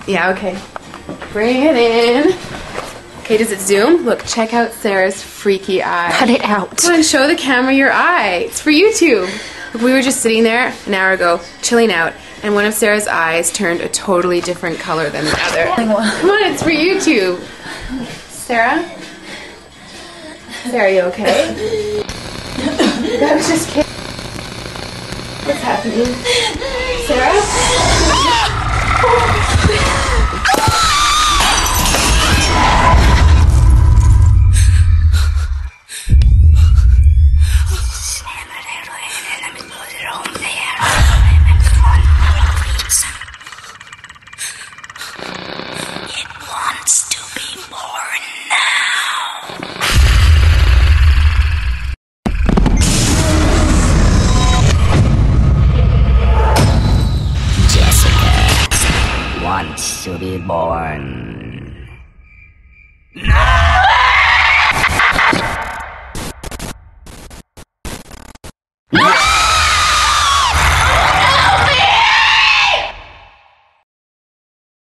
Yeah, okay. Bring it in. Okay, does it zoom? Look, check out Sarah's freaky eye. Cut it out. Come on, show the camera your eye. It's for YouTube. Look, we were just sitting there an hour ago, chilling out, and one of Sarah's eyes turned a totally different color than the other. Come on, it's for YouTube. Sarah? Sarah, are you okay? That was just kidding. What's happening? Sarah? It wants to be born now. Jessica wants to be born. No!